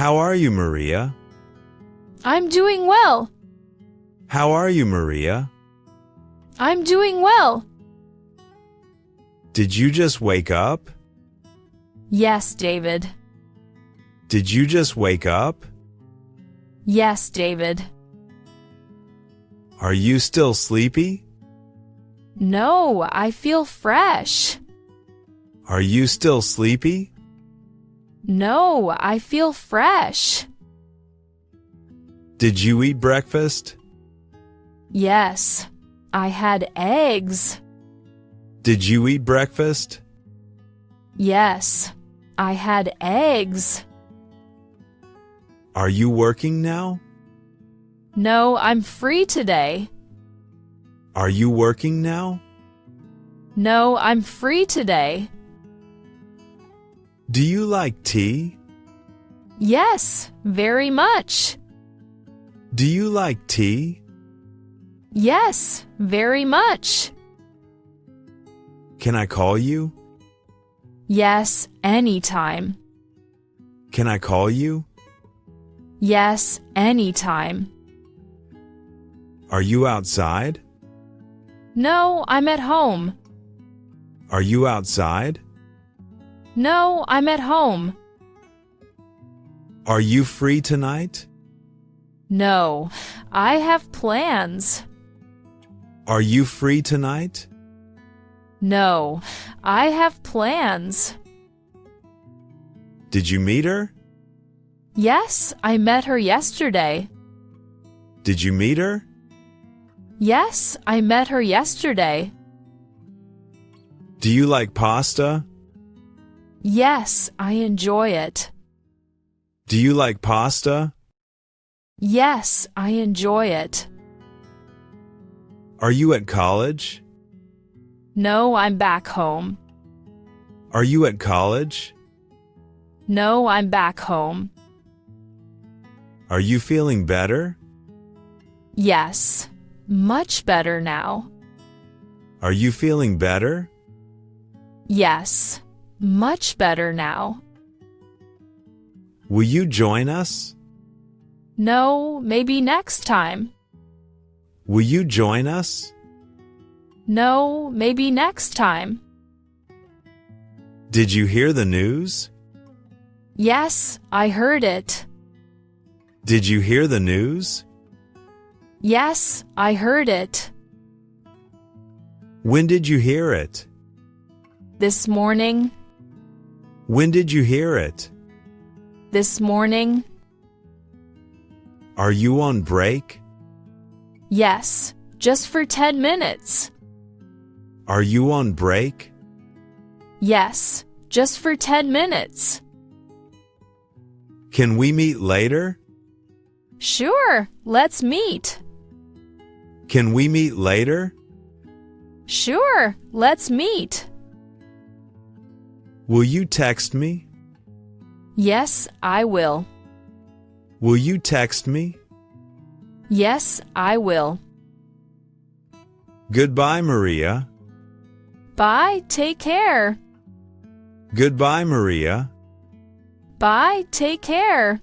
How are you, Maria? I'm doing well. How are you, Maria? I'm doing well. Did you just wake up? Yes, David. Did you just wake up? Yes, David. Are you still sleepy? No, I feel fresh. Are you still sleepy? No, I feel fresh. Did you eat breakfast? Yes, I had eggs. Did you eat breakfast? Yes, I had eggs. Are you working now? No, I'm free today. Are you working now? No, I'm free today. Do you like tea? Yes, very much. Do you like tea? Yes, very much. Can I call you? Yes, anytime. Can I call you? Yes, anytime. Are you outside? No, I'm at home. Are you outside? No, I'm at home. Are you free tonight? No, I have plans. Are you free tonight? No, I have plans. Did you meet her? Yes, I met her yesterday. Did you meet her? Yes, I met her yesterday. Do you like pasta? Yes, I enjoy it. Do you like pasta? Yes, I enjoy it. Are you at college? No, I'm back home. Are you at college? No, I'm back home. Are you feeling better? Yes, much better now. Are you feeling better? Yes, much better now. Will you join us? No, maybe next time. Will you join us? No, maybe next time. Did you hear the news? Yes, I heard it. Did you hear the news? Yes, I heard it. When did you hear it? This morning. When did you hear it? This morning. Are you on break? Yes, just for 10 minutes. Are you on break? Yes, just for 10 minutes. Can we meet later? Sure, let's meet. Can we meet later? Sure, let's meet. Will you text me? Yes, I will. Will you text me? Yes, I will. Goodbye, Maria. Bye, take care. Goodbye, Maria. Bye, take care.